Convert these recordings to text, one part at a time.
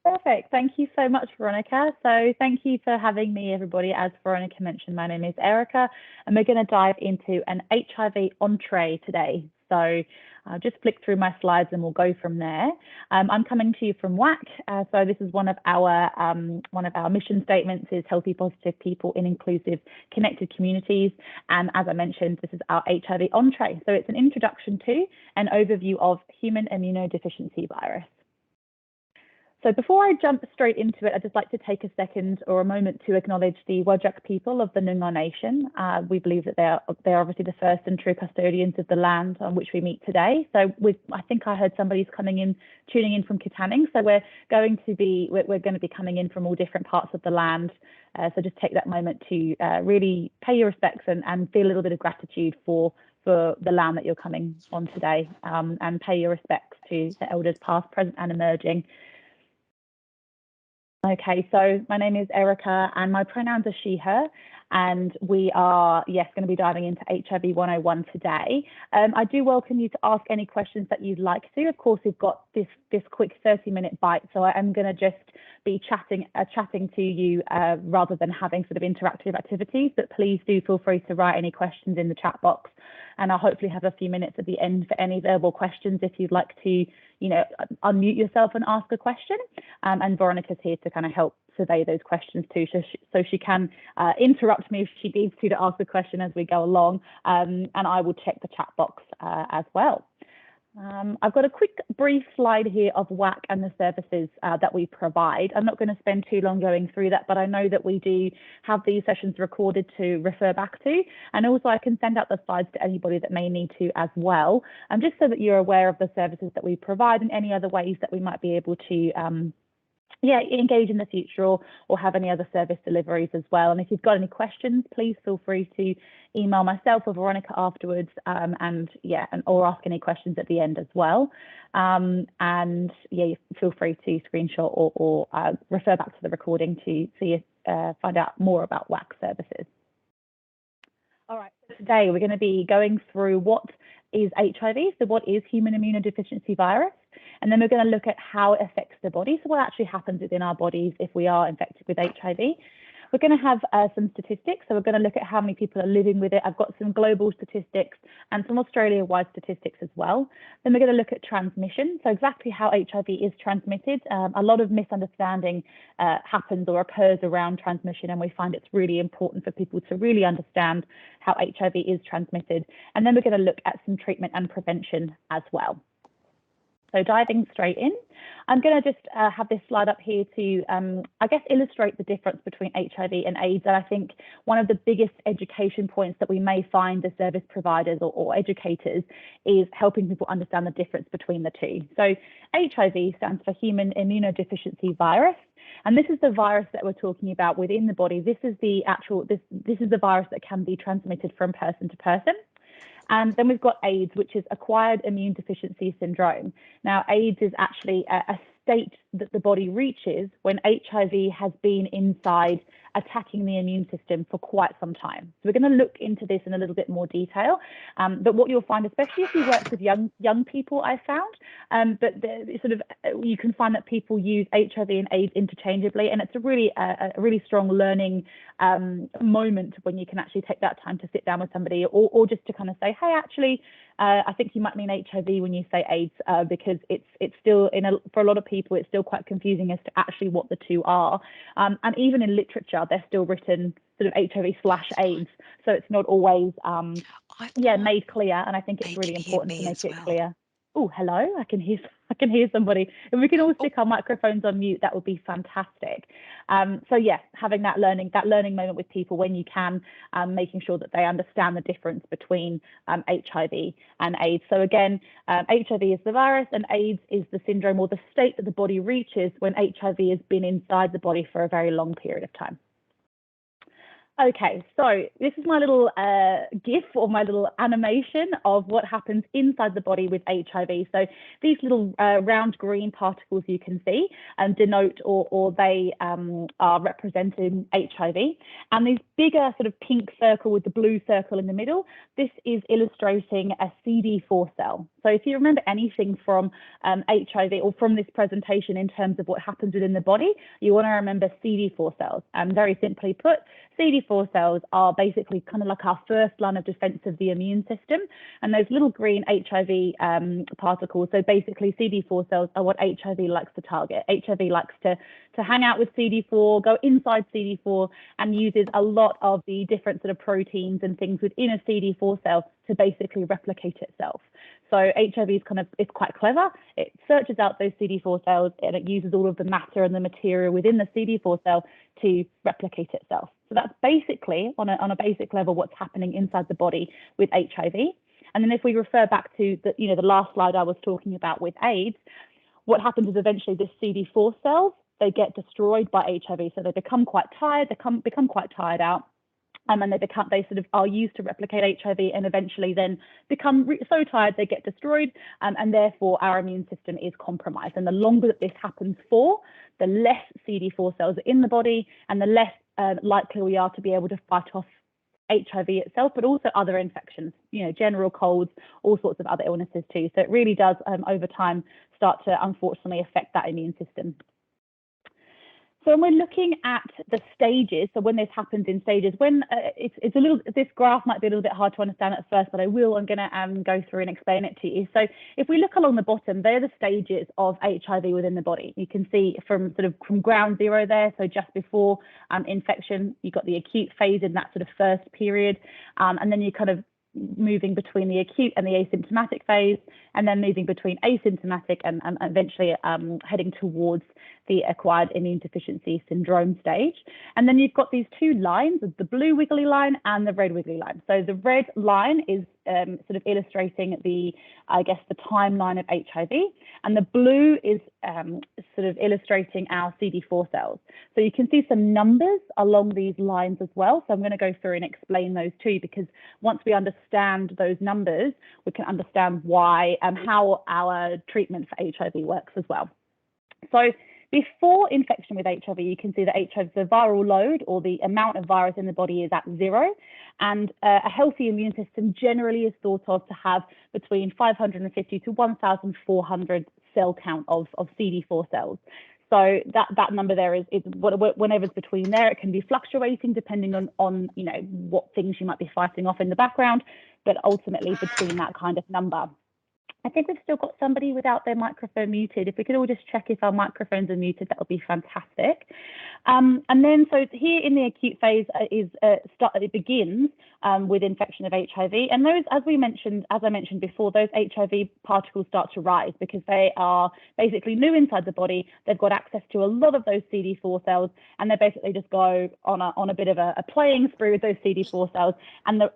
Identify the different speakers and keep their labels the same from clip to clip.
Speaker 1: Perfect. Thank you so much, Veronica. So thank you for having me, everybody. As Veronica mentioned, my name is Erica, and we're going to dive into an HIV entree today. So I'll just flick through my slides and we'll go from there. I'm coming to you from WAC. So this is one of our mission statements is healthy, positive people in inclusive, connected communities. And as I mentioned, this is our HIV entree. So it's an introduction to an overview of human immunodeficiency virus. So before I jump straight into it, I'd just like to take a second or a moment to acknowledge the Whadjuk people of the Noongar Nation. We believe that they're obviously the first and true custodians of the land on which we meet today. So I think I heard somebody's tuning in from Katanning. So we're going to be coming in from all different parts of the land. So just take that moment to really pay your respects and feel a little bit of gratitude for the land that you're coming on today, and pay your respects to the elders past, present and emerging. Okay, so my name is Erica and my pronouns are she, her, and we are, yes, going to be diving into HIV 101 today. I do welcome you to ask any questions that you'd like to. Of course, we've got this quick 30-minute bite, so I am going to just be chatting to you rather than having sort of interactive activities, but please do feel free to write any questions in the chat box, and I'll hopefully have a few minutes at the end for any verbal questions if you'd like to, unmute yourself and ask a question. And Veronica's here to kind of help survey those questions too, so she can interrupt me if she needs to ask a question as we go along, and I will check the chat box as well. I've got a quick brief slide here of WAC and the services that we provide. I'm not going to spend too long going through that, but I know that we do have these sessions recorded to refer back to, and also I can send out the slides to anybody that may need to as well, just so that you're aware of the services that we provide and any other ways that we might be able to engage in the future or have any other service deliveries as well. And if you've got any questions, please feel free to email myself or Veronica afterwards, or ask any questions at the end as well. And yeah, feel free to screenshot or refer back to the recording to find out more about WAC services. All right, so today we're going to be going through what is HIV, so what is human immunodeficiency virus, and then we're going to look at how it affects the body, so what actually happens within our bodies if we are infected with HIV. We're going to have some statistics, so we're going to look at how many people are living with it. I've got some global statistics and some Australia-wide statistics as well. Then we're going to look at transmission, so exactly how HIV is transmitted. A lot of misunderstanding happens or occurs around transmission, and we find it's really important for people to really understand how HIV is transmitted. And then we're going to look at some treatment and prevention as well. So diving straight in, I'm going to just have this slide up here to, I guess, illustrate the difference between HIV and AIDS. And I think one of the biggest education points that we may find as service providers or educators is helping people understand the difference between the two. So HIV stands for human immunodeficiency virus. And this is the virus that we're talking about within the body. This is the this is the virus that can be transmitted from person to person. And then we've got AIDS, which is acquired immune deficiency syndrome. Now, AIDS is actually a state that the body reaches when HIV has been inside attacking the immune system for quite some time. So we're going to look into this in a little bit more detail. But what you'll find, especially if you work with young people, I found, you can find that people use HIV and AIDS interchangeably, and it's a really strong learning moment when you can actually take that time to sit down with somebody or just to kind of say, hey, actually, I think you might mean HIV when you say AIDS, because it's still for a lot of people, it's still quite confusing as to actually what the two are. And even in literature, they're still written sort of HIV/AIDS. So it's not always, made clear. And I think it's really important to make it clear. Oh, hello, I can hear somebody. If we can all stick our microphones on mute, that would be fantastic. So yeah, having that learning moment with people when you can, making sure that they understand the difference between HIV and AIDS. So again, HIV is the virus and AIDS is the syndrome or the state that the body reaches when HIV has been inside the body for a very long period of time. Okay, so this is my little GIF or my little animation of what happens inside the body with HIV. So these little round green particles you can see denote or they are representing HIV. And this bigger sort of pink circle with the blue circle in the middle, this is illustrating a CD4 cell. So if you remember anything from HIV or from this presentation in terms of what happens within the body, you want to remember CD4 cells. And very simply put, CD4 cells are basically kind of like our first line of defense of the immune system. And those little green HIV particles, so basically CD4 cells are what HIV likes to target. HIV likes to hang out with CD4, go inside CD4, and uses a lot of the different sort of proteins and things within a CD4 cell to basically replicate itself. So HIV is it's quite clever. It searches out those CD4 cells and it uses all of the matter and the material within the CD4 cell to replicate itself. So that's basically on a basic level what's happening inside the body with HIV. And then if we refer back to the last slide I was talking about with AIDS, what happens is eventually this CD4 cells, they get destroyed by HIV. So they become quite tired, they become quite tired out. And they sort of are used to replicate HIV and eventually then become so tired they get destroyed, and therefore our immune system is compromised. And the longer that this happens for, the less CD4 cells are in the body and the less likely we are to be able to fight off HIV itself, but also other infections, general colds, all sorts of other illnesses too. So it really does over time start to unfortunately affect that immune system. So when we're looking at the stages, so when this happens in stages, when this graph might be a little bit hard to understand at first, but I'm going to go through and explain it to you. So if we look along the bottom, they're the stages of HIV within the body. You can see from ground zero there, so just before infection, you've got the acute phase in that sort of first period, and then you kind of moving between the acute and the asymptomatic phase, and then moving between asymptomatic and eventually heading towards the acquired immune deficiency syndrome stage. And then you've got these two lines, the blue wiggly line and the red wiggly line. So the red line is sort of illustrating the timeline of HIV, and the blue is sort of illustrating our CD4 cells. So you can see some numbers along these lines as well. So I'm going to go through and explain those too, because once we understand those numbers, we can understand why and how our treatment for HIV works as well. So before infection with HIV, you can see that the viral load or the amount of virus in the body is at 0. And a healthy immune system generally is thought of to have between 550 to 1,400 cell count of CD4 cells. So that number there is whenever it's between there. It can be fluctuating depending on what things you might be fighting off in the background, but ultimately between that kind of number. I think we've still got somebody without their microphone muted. If we could all just check if our microphones are muted, that would be fantastic. And then, so here in the acute phase it begins with infection of HIV. And those, as I mentioned before, those HIV particles start to rise because they are basically new inside the body. They've got access to a lot of those CD4 cells, and they basically just go on a bit of a playing spree with those CD4 cells, and the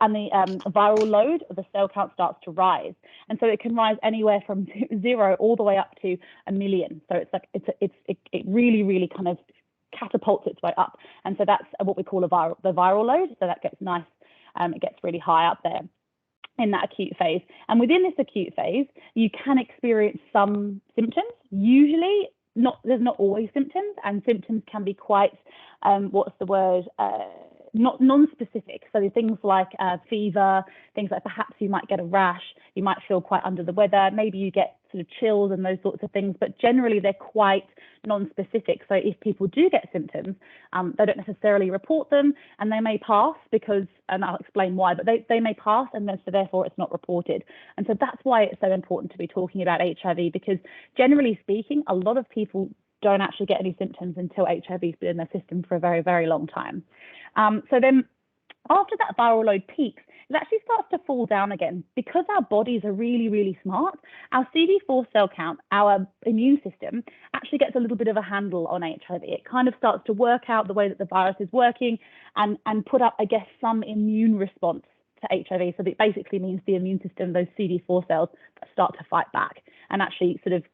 Speaker 1: viral load of the cell count starts to rise. And so it can rise anywhere from 0 all the way up to 1 million. So it really kind of catapults its way up. And so that's what we call the viral load. So that gets nice, it gets really high up there in that acute phase. And within this acute phase, you can experience some symptoms. Usually there's not always symptoms, and symptoms can be quite, not non-specific. So things like fever, things like perhaps you might get a rash, you might feel quite under the weather, maybe you get sort of chills and those sorts of things, but generally they're quite non-specific. So if people do get symptoms, they don't necessarily report them, and they may pass and I'll explain why, but they may pass, and then so therefore it's not reported. And so that's why it's so important to be talking about HIV, because generally speaking, a lot of people don't actually get any symptoms until HIV's been in their system for a very, very long time. So then after that viral load peaks, it actually starts to fall down again. Because our bodies are really, really smart, our CD4 cell count, our immune system, actually gets a little bit of a handle on HIV. It kind of starts to work out the way that the virus is working and put up, some immune response to HIV. So that basically means the immune system, those CD4 cells, start to fight back and actually sort of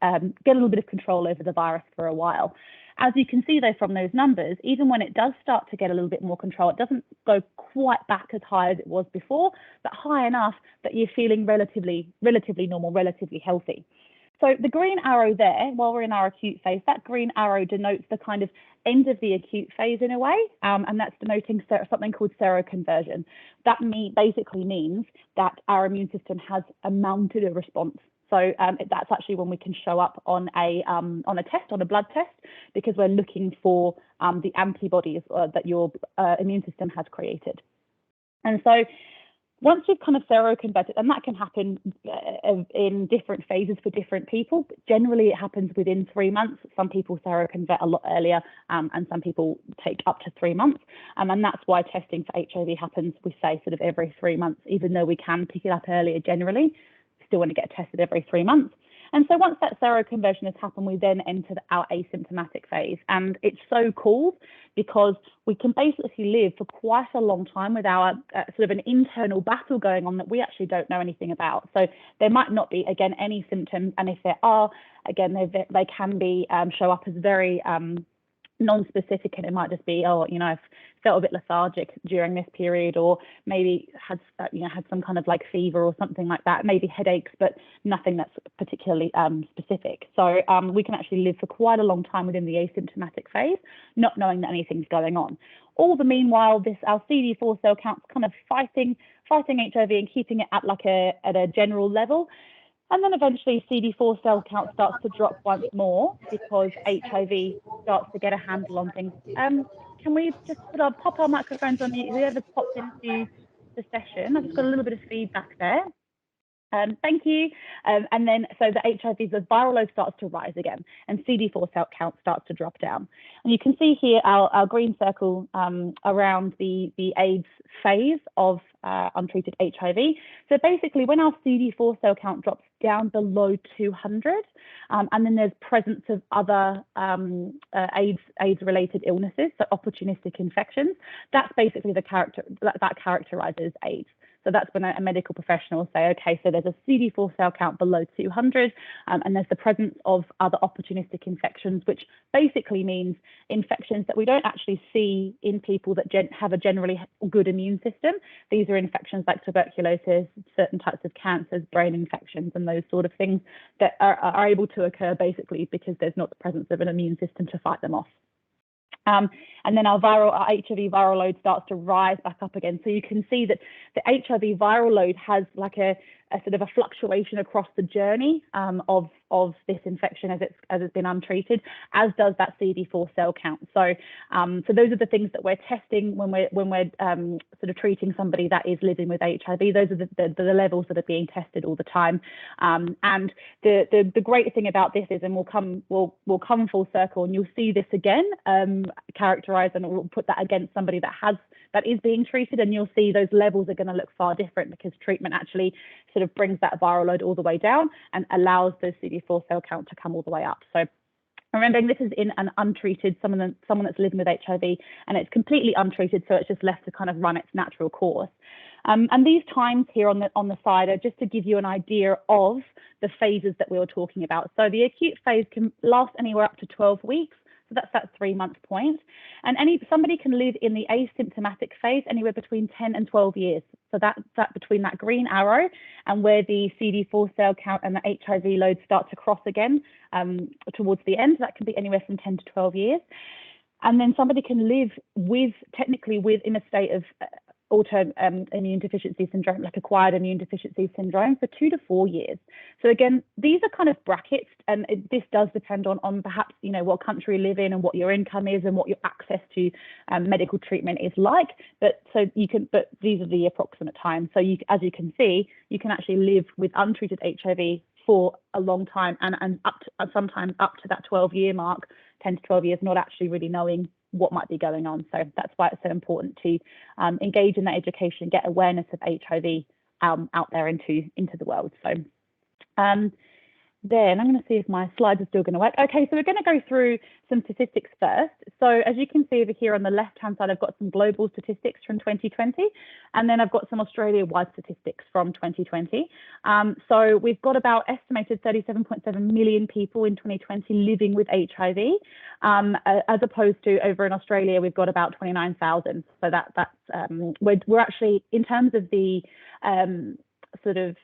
Speaker 1: get a little bit of control over the virus for a while. as you can see though from those numbers, even when it does start to get a little bit more control, it doesn't go quite back as high as it was before, but high enough that you're feeling relatively normal, relatively healthy. So the green arrow there, while we're in our acute phase, that green arrow denotes the kind of end of the acute phase in a way, and that's denoting something called seroconversion. That basically means that our immune system has mounted a response. So that's actually when we can show up on a test, on a blood test, because we're looking for the antibodies that your immune system has created. And so once you've kind of seroconverted, and that can happen in different phases for different people, but generally it happens within 3 months. Some people seroconvert a lot earlier, and some people take up to 3 months. And that's why testing for HIV happens, we say, sort of every 3 months, even though we can pick it up earlier generally, still want to get tested every 3 months. And so once that seroconversion has happened, we then enter our asymptomatic phase. And it's so cool because we can basically live for quite a long time with our sort of an internal battle going on that we actually don't know anything about. So there might not be, again, any symptoms. And if there are, again, they can be show up as very non-specific, and it might just be, oh, I've felt a bit lethargic during this period, or maybe had some kind of like fever or something like that, maybe headaches, but nothing that's particularly specific. So we can actually live for quite a long time within the asymptomatic phase, not knowing that anything's going on. All the meanwhile, our CD4 cell count's kind of fighting HIV and keeping it at at a general level. And then eventually CD4 cell count starts to drop once more because HIV starts to get a handle on things. Can we just pop our microphones on whoever's popped into the session? I've just got a little bit of feedback there. Thank you. And then so the HIV, the viral load starts to rise again, and CD4 cell count starts to drop down. And you can see here our green circle around the AIDS phase of untreated HIV. So basically, when our CD4 cell count drops down below 200, and then there's presence of other AIDS-related illnesses, so opportunistic infections, that's basically that characterizes AIDS. So that's when a medical professional will say, okay, so there's a CD4 cell count below 200, and there's the presence of other opportunistic infections, which basically means infections that we don't actually see in people that have a generally good immune system. These are infections like tuberculosis, certain types of cancers, brain infections, and those sort of things that are able to occur basically because there's not the presence of an immune system to fight them off. And then our HIV viral load starts to rise back up again. So you can see that the HIV viral load has like a sort of a fluctuation across the journey of this infection as it's been untreated, as does that CD4 cell count. So so those are the things that we're testing when we're sort of treating somebody that is living with HIV. Those are the levels that are being tested all the time. And the great thing about this is, and we'll come full circle, and you'll see this again characterized, and we'll put that against somebody that is being treated, and you'll see those levels are going to look far different because treatment actually sort of brings that viral load all the way down and allows those CD4 cell count to come all the way up. So remembering this is in an untreated, someone that's living with HIV, and it's completely untreated, so it's just left to kind of run its natural course. And these times here on the side are just to give you an idea of the phases that we were talking about. So the acute phase can last anywhere up to 12 weeks. So that's that 3-month point. And somebody can live in the asymptomatic phase anywhere between 10 and 12 years. So that between that green arrow and where the CD4 cell count and the HIV load start to cross again towards the end, that can be anywhere from 10 to 12 years. And then somebody can live technically in a state of autoimmune deficiency syndrome, like acquired immune deficiency syndrome, for 2 to 4 years. So again, these are kind of brackets, and this does depend on perhaps what country you live in and what your income is and what your access to medical treatment is like. But these are the approximate times. So as you can see, you can actually live with untreated HIV for a long time, and sometimes up to that 12-year mark, 10 to 12 years, not actually really knowing what might be going on. So that's why it's so important to engage in that education, get awareness of HIV out there into the world. So then I'm going to see if my slides are still going to work. Okay, so we're going to go through some statistics first. So as you can see over here on the left-hand side, I've got some global statistics from 2020, and then I've got some Australia-wide statistics from 2020. So we've got about estimated 37.7 million people in 2020 living with HIV, as opposed to over in Australia, we've got about 29,000. So we're actually, in terms of the sort of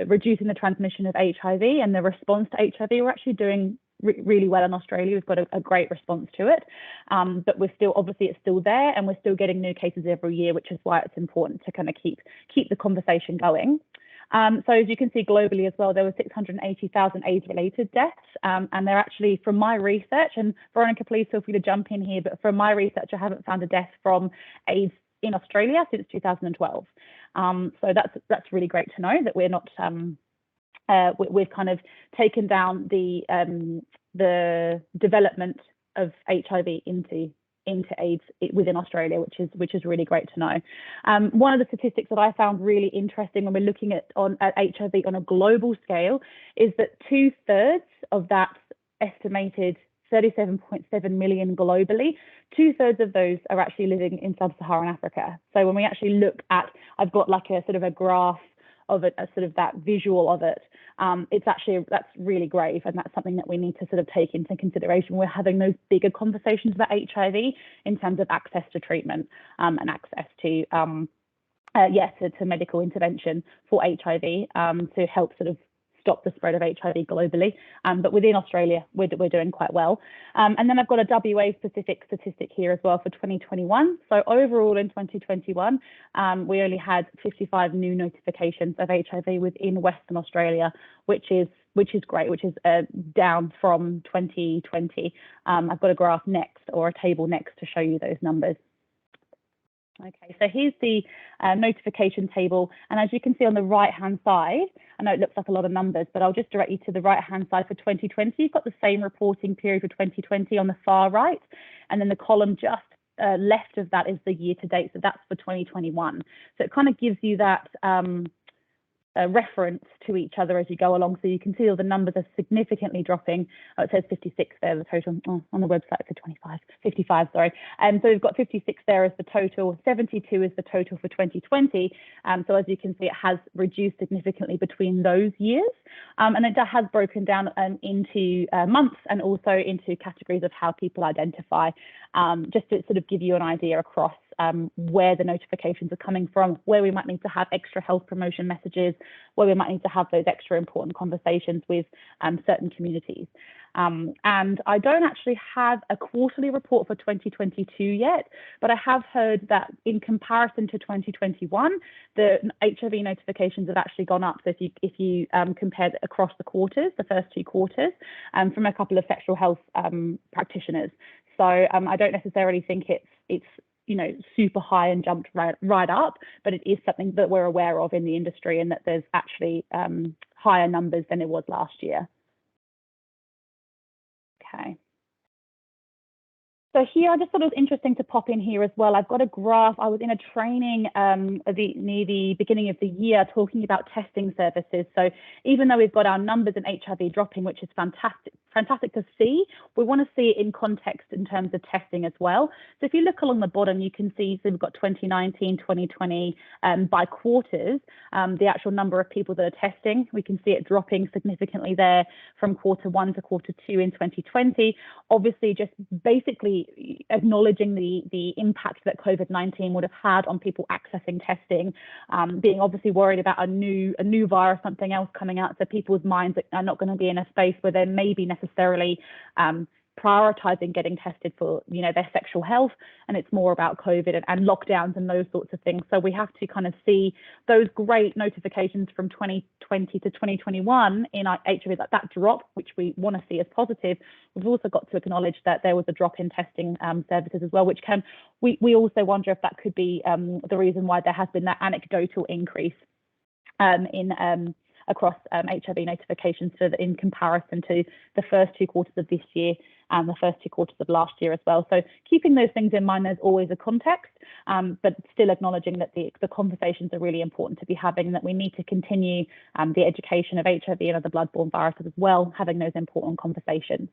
Speaker 1: reducing the transmission of HIV and the response to HIV, we're actually doing really well in Australia. We've got a great response to it, but we're still, obviously it's still there, and we're still getting new cases every year, which is why it's important to kind of keep the conversation going. So as you can see globally as well, there were 680,000 AIDS-related deaths, and they're actually, from my research, and Veronica, please feel free to jump in here, but from my research, I haven't found a death from AIDS in Australia since 2012. So that's really great to know that we're not we've kind of taken down the development of HIV into AIDS within Australia, which is really great to know. One of the statistics that I found really interesting when we're looking at HIV on a global scale is that 2/3 of that estimated 37.7 million globally, 2/3 of those are actually living in sub-Saharan Africa. So when we actually look at, I've got like a sort of a graph of it, a sort of that visual of it. That's really grave, and that's something that we need to sort of take into consideration. We're having those bigger conversations about HIV in terms of access to treatment and access to to medical intervention for HIV to help sort of stop the spread of HIV globally. But within Australia, we're doing quite well. And then I've got a WA specific statistic here as well for 2021. So overall in 2021, we only had 55 new notifications of HIV within Western Australia, which is great, which is down from 2020. I've got a graph next, or a table next, to show you those numbers. Okay, so here's the notification table, and as you can see on the right-hand side, I know it looks like a lot of numbers, but I'll just direct you to the right-hand side for 2020. You've got the same reporting period for 2020 on the far right, and then the column just left of that is the year to date, so that's for 2021. So it kind of gives you that reference to each other as you go along, so you can see all the numbers are significantly dropping. Oh, it says 56 there, the total. Oh, on the website for 55, sorry. So we've got 56 there as the total, 72 is the total for 2020. So as you can see, it has reduced significantly between those years, and it has broken down into months and also into categories of how people identify, just to sort of give you an idea across where the notifications are coming from, where we might need to have extra health promotion messages, where we might need to have those extra important conversations with certain communities. And I don't actually have a quarterly report for 2022 yet, but I have heard that in comparison to 2021, the HIV notifications have actually gone up. So if you compare across the quarters, the first 2 quarters, from a couple of sexual health practitioners. So I don't necessarily think it's super high and jumped right up, but it is something that we're aware of in the industry, and that there's actually higher numbers than it was last year. Okay. So here, I just thought it was interesting to pop in here as well. I've got a graph. I was in a training near the beginning of the year talking about testing services. So even though we've got our numbers in HIV dropping, which is fantastic to see, we want to see it in context in terms of testing as well. So if you look along the bottom, you can see, so we've got 2019, 2020 by quarters, the actual number of people that are testing. We can see it dropping significantly there from Q1 to Q2 in 2020. Obviously, just basically acknowledging the impact that COVID-19 would have had on people accessing testing, being obviously worried about a new virus, something else coming out, so people's minds are not going to be in a space where they may be necessarily prioritizing getting tested for their sexual health, and it's more about COVID and lockdowns and those sorts of things. So we have to kind of see those great notifications from 2020 to 2021 in our HIV, that drop, which we want to see as positive. We've also got to acknowledge that there was a drop in testing services as well, which we also wonder if that could be the reason why there has been that anecdotal increase in across HIV notifications in comparison to the first 2 quarters of this year and the first 2 quarters of last year as well. So keeping those things in mind, there's always a context, but still acknowledging that the conversations are really important to be having, and that we need to continue the education of HIV and other bloodborne viruses as well, having those important conversations.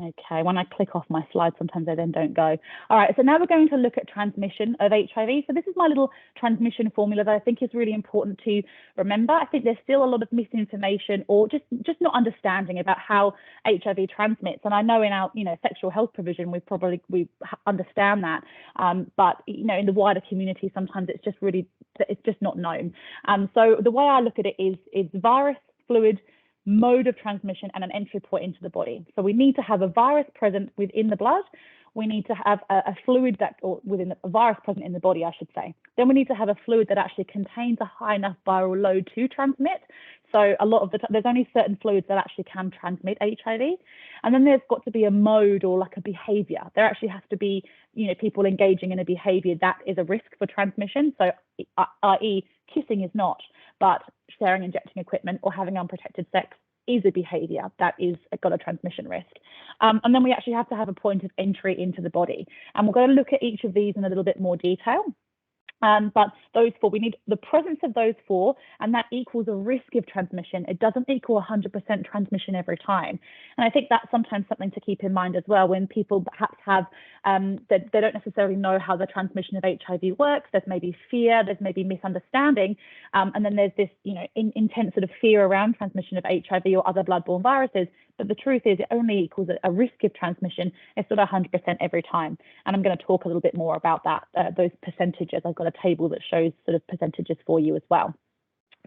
Speaker 1: Okay, when I click off my slides, sometimes they then don't go. All right, so now we're going to look at transmission of HIV. So this is my little transmission formula that I think is really important to remember. I think there's still a lot of misinformation or just not understanding about how HIV transmits. And I know in our sexual health provision, we understand that, but in the wider community, sometimes it's just not known. So the way I look at it is virus, fluid, mode of transmission, and an entry point into the body. So we need to have a virus present within the blood. We need to have a fluid a virus present in the body, I should say. Then we need to have a fluid that actually contains a high enough viral load to transmit. So a lot of the time, there's only certain fluids that actually can transmit HIV. And then there's got to be a mode or like a behavior. There actually has to be, people engaging in a behavior that is a risk for transmission. So i.e. kissing is not, but sharing injecting equipment or having unprotected sex is a behavior that is got a transmission risk. And then we actually have to have a point of entry into the body. And we're going to look at each of these in a little bit more detail. But those 4, we need the presence of those 4, and that equals a risk of transmission. It doesn't equal 100% transmission every time. And I think that's sometimes something to keep in mind as well when people perhaps have, that they don't necessarily know how the transmission of HIV works. There's maybe fear, there's maybe misunderstanding. And then there's this, intense sort of fear around transmission of HIV or other bloodborne viruses. But the truth is it only equals a risk of transmission. It's not 100% every time. And I'm going to talk a little bit more about that, those percentages. I've got a table that shows sort of percentages for you as well.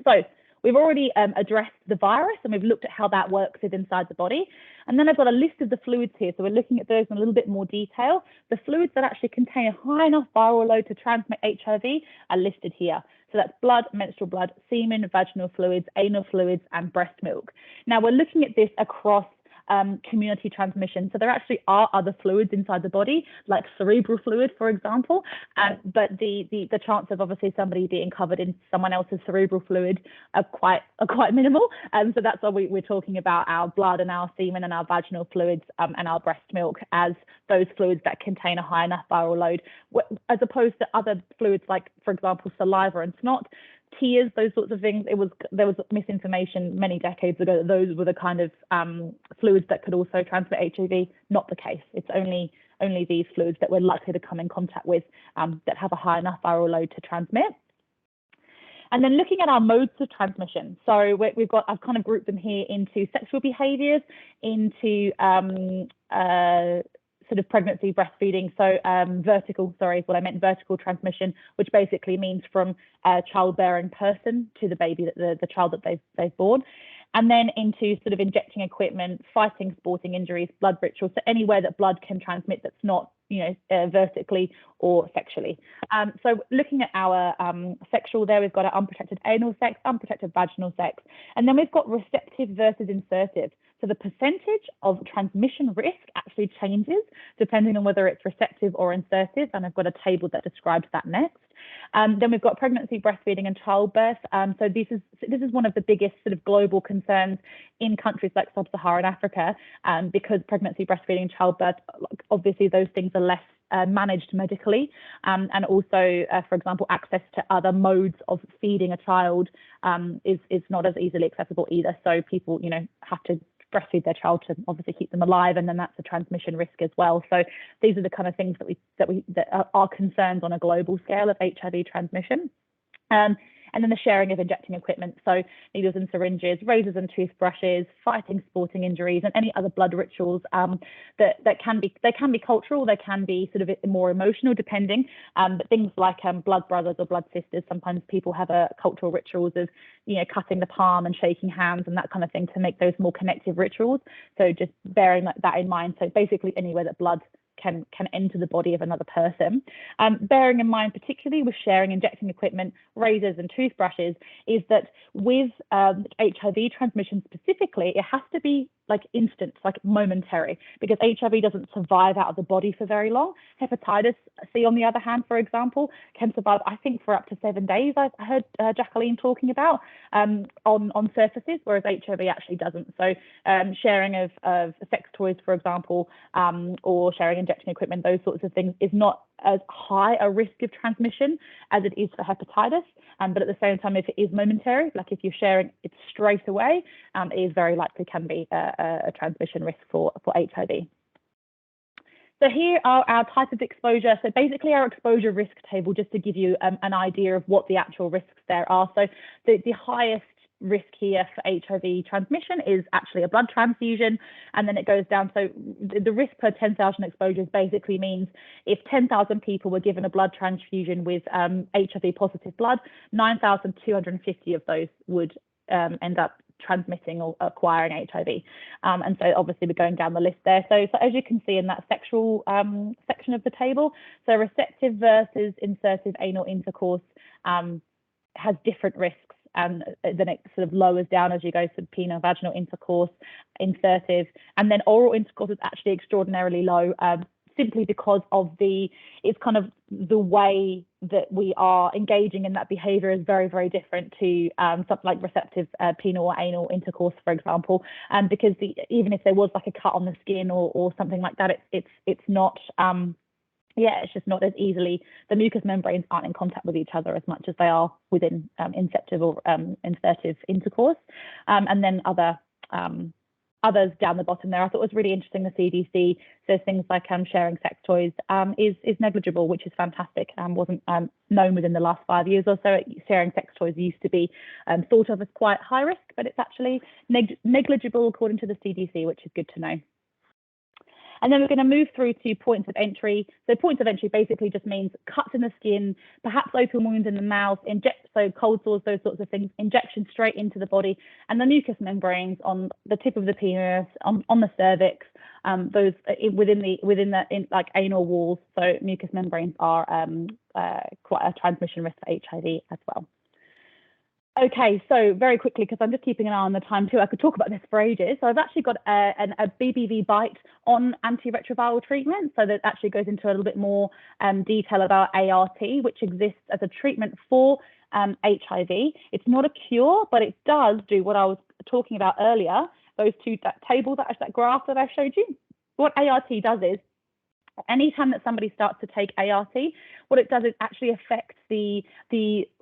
Speaker 1: So we've already addressed the virus, and we've looked at how that works inside the body. And then I've got a list of the fluids here. So we're looking at those in a little bit more detail. The fluids that actually contain a high enough viral load to transmit HIV are listed here. So that's blood, menstrual blood, semen, vaginal fluids, anal fluids, and breast milk. Now we're looking at this across community transmission. So there actually are other fluids inside the body, like cerebral fluid, for example, but the chance of obviously somebody being covered in someone else's cerebral fluid are quite minimal. So that's why we're talking about our blood and our semen and our vaginal fluids and our breast milk as those fluids that contain a high enough viral load, as opposed to other fluids like, for example, saliva and snot, tears, those sorts of things. There was misinformation many decades ago that those were the kind of fluids that could also transmit HIV. Not the case. It's only these fluids that we're likely to come in contact with that have a high enough viral load to transmit. And then looking at our modes of transmission. So I've kind of grouped them here into sexual behaviours, into sort of pregnancy, breastfeeding. So vertical transmission, which basically means from a childbearing person to the baby, the child that they've born. And then into sort of injecting equipment, fighting, sporting injuries, blood rituals, so anywhere that blood can transmit that's not, vertically or sexually. So looking at our sexual there, we've got our unprotected anal sex, unprotected vaginal sex, and then we've got receptive versus insertive. So the percentage of transmission risk actually changes depending on whether it's receptive or insertive, and I've got a table that describes that next. Then we've got pregnancy, breastfeeding, and childbirth. So this is one of the biggest sort of global concerns in countries like sub-Saharan Africa, because pregnancy, breastfeeding, and childbirth, obviously those things are less managed medically, and also, for example, access to other modes of feeding a child is not as easily accessible either. So people, have to breastfeed their child to obviously keep them alive, and then that's a transmission risk as well. So these are the kind of things that are concerns on a global scale of HIV transmission. And then the sharing of injecting equipment, so needles and syringes, razors and toothbrushes, fighting, sporting injuries, and any other blood rituals that can be cultural, they can be sort of more emotional, depending. But things like blood brothers or blood sisters, sometimes people have cultural rituals of cutting the palm and shaking hands and that kind of thing to make those more connective rituals. So just bearing that in mind. So basically anywhere that blood can enter the body of another person. Bearing in mind, particularly with sharing injecting equipment, razors and toothbrushes, is that with HIV transmission specifically, it has to be like instant, like momentary, because HIV doesn't survive out of the body for very long. Hepatitis C, on the other hand, for example, can survive, I think, for up to 7 days. I've heard Jacqueline talking about on surfaces, whereas HIV actually doesn't. So sharing of sex toys, for example, or sharing injection equipment, those sorts of things, is not as high a risk of transmission as it is for hepatitis. But at the same time, if it is momentary, like if you're sharing it straight away, it is very likely can be a transmission risk for HIV. So here are our types of exposure. So basically our exposure risk table, just to give you an idea of what the actual risks there are. So the highest risk here for HIV transmission is actually a blood transfusion, and then it goes down. So the risk per 10,000 exposures basically means if 10,000 people were given a blood transfusion with HIV positive blood, 9,250 of those would end up transmitting or acquiring HIV. And so obviously we're going down the list there. So as you can see in that sexual section of the table, so receptive versus insertive anal intercourse has different risks. And then it sort of lowers down as you go to penile vaginal intercourse, insertive, and then oral intercourse is actually extraordinarily low, simply because of it's kind of the way that we are engaging in that behavior is very, very different to something like receptive penile or anal intercourse, for example, because even if there was like a cut on the skin or something like that, it's not it's just not as easily, the mucous membranes aren't in contact with each other as much as they are within inceptive or insertive intercourse. And then others down the bottom there, I thought was really interesting. The CDC says things like sharing sex toys is negligible, which is fantastic. Wasn't known within the last 5 years or so. Sharing sex toys used to be thought of as quite high risk, but it's actually negligible according to the CDC, which is good to know. And then we're going to move through to points of entry. So points of entry basically just means cuts in the skin, perhaps open wounds in the mouth, so cold sores, those sorts of things, injection straight into the body, and the mucous membranes on the tip of the penis, on the cervix, those within the like anal walls. So mucous membranes are quite a transmission risk for HIV as well. Okay, so very quickly, because I'm just keeping an eye on the time too, I could talk about this for ages. So I've actually got a BBV bite on antiretroviral treatment. So that actually goes into a little bit more detail about ART, which exists as a treatment for HIV. It's not a cure, but it does do what I was talking about earlier, that graph that I showed you. What ART does is, anytime that somebody starts to take ART, what it does is actually affects the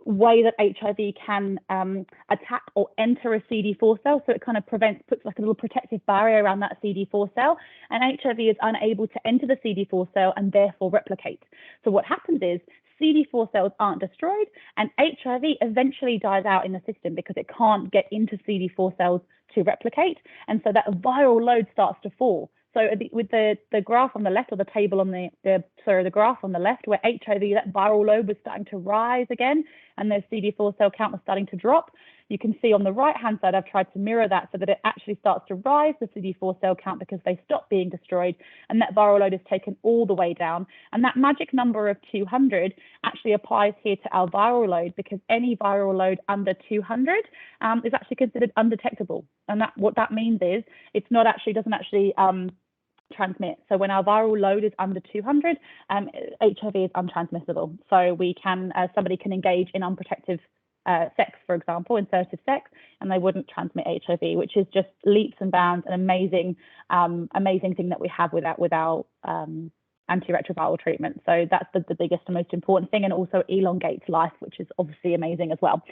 Speaker 1: way that HIV can attack or enter a CD4 cell. So it kind of puts like a little protective barrier around that CD4 cell, and HIV is unable to enter the CD4 cell and therefore replicate. So what happens is CD4 cells aren't destroyed, and HIV eventually dies out in the system because it can't get into CD4 cells to replicate, and so that viral load starts to fall. So with the graph on the left, or the table on the graph on the left, where HIV, that viral load was starting to rise again, and the CD4 cell count was starting to drop, you can see on the right-hand side, I've tried to mirror that so that it actually starts to rise, the CD4 cell count, because they stop being destroyed, and that viral load is taken all the way down. And that magic number of 200 actually applies here to our viral load, because any viral load under 200 is actually considered undetectable. And what that means is doesn't actually transmit. So when our viral load is under 200, HIV is untransmissible. So somebody can engage in unprotected sex, for example, insertive sex, and they wouldn't transmit HIV, which is just leaps and bounds an amazing thing that we have with our antiretroviral treatment. So that's the biggest and most important thing, and also elongates life, which is obviously amazing as well.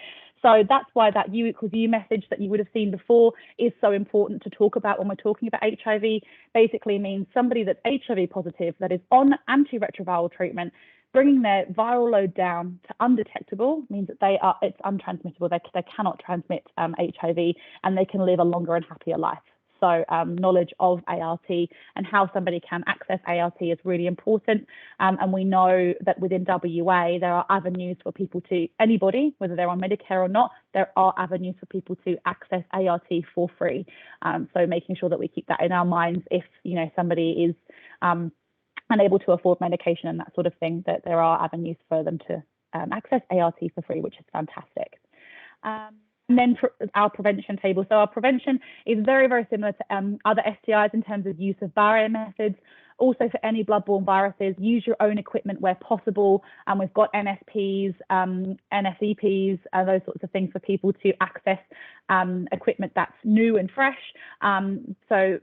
Speaker 1: So that's why that U equals U message that you would have seen before is so important to talk about when we're talking about HIV. Basically means somebody that's HIV positive that is on antiretroviral treatment, bringing their viral load down to undetectable means that it's untransmittable. They cannot transmit HIV, and they can live a longer and happier life. So knowledge of ART and how somebody can access ART is really important. And we know that within WA, there are avenues for people anybody, whether they're on Medicare or not, there are avenues for people to access ART for free. So making sure that we keep that in our minds if, somebody is unable to afford medication and that sort of thing, that there are avenues for them to access ART for free, which is fantastic. And then our prevention table. So our prevention is very, very similar to other STIs in terms of use of barrier methods. Also, for any bloodborne viruses, use your own equipment where possible. And we've got NSPs, NSEPs, those sorts of things for people to access equipment that's new and fresh. So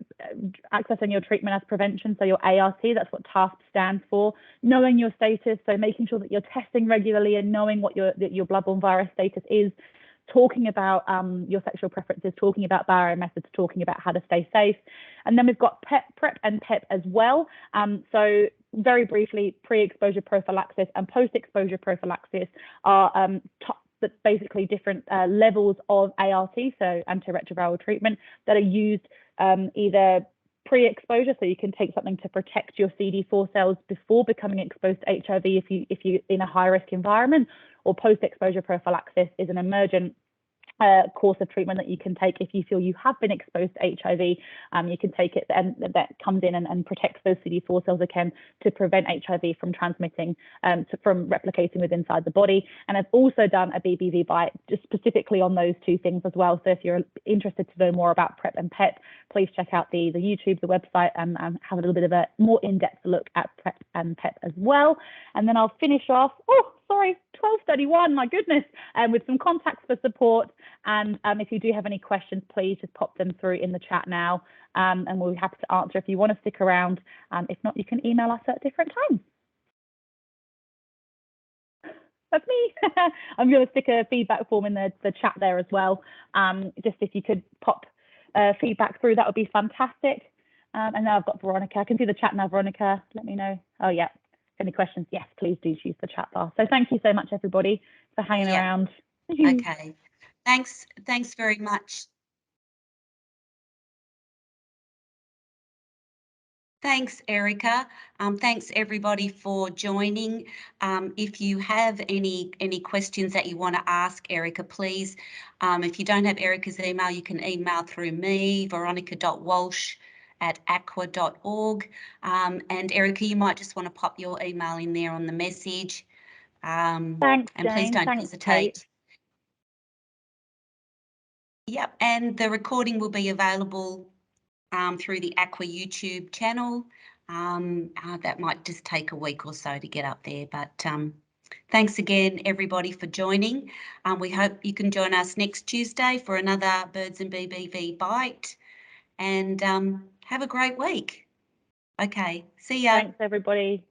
Speaker 1: accessing your treatment as prevention, so your ART, that's what TASP stands for. Knowing your status, so making sure that you're testing regularly and knowing what your bloodborne virus status is. Talking about your sexual preferences, talking about barrier methods, talking about how to stay safe. And then we've got PrEP and PEP as well. So very briefly, pre-exposure prophylaxis and post-exposure prophylaxis are basically different levels of ART, so antiretroviral treatment, that are used either pre-exposure, so you can take something to protect your CD4 cells before becoming exposed to HIV if you're in a high-risk environment, or post-exposure prophylaxis is an emergent course of treatment that you can take if you feel you have been exposed to HIV. You can take it, and that comes in and protects those CD4 cells again to prevent HIV from transmitting, from replicating within inside the body. And I've also done a BBV bite just specifically on those two things as well. So if you're interested to know more about PrEP and PEP, please check out the YouTube, the website, and have a little bit of a more in-depth look at PrEP and PEP as well. And then I'll finish off, 12:31, my goodness, with some contacts for support. And if you do have any questions, please just pop them through in the chat now, and we'll be happy to answer if you want to stick around. If not, you can email us at different times. That's me. I'm going to stick a feedback form in the chat there as well. Just if you could pop feedback through, that would be fantastic. And now I've got Veronica. I can see the chat now, Veronica. Let me know. Oh, yeah. Any questions? Yes, please do use the chat bar. So thank you so much, everybody, for hanging around.
Speaker 2: Okay. Thanks very much. Thanks, Erica. Thanks everybody for joining. If you have any questions that you want to ask Erica, please, if you don't have Erica's email, you can email through me, veronica.walsh@aqua.org. And Erica, you might just want to pop your email in there on the message.
Speaker 1: Thanks,
Speaker 2: and
Speaker 1: Jane.
Speaker 2: please don't
Speaker 1: Thanks,
Speaker 2: hesitate.
Speaker 1: Kate.
Speaker 2: Yep, and the recording will be available through the Aqua YouTube channel. That might just take a week or so to get up there, but thanks again everybody for joining. We hope you can join us next Tuesday for another Birds and BBV Bite, and have a great week. Okay, see ya.
Speaker 1: Thanks everybody.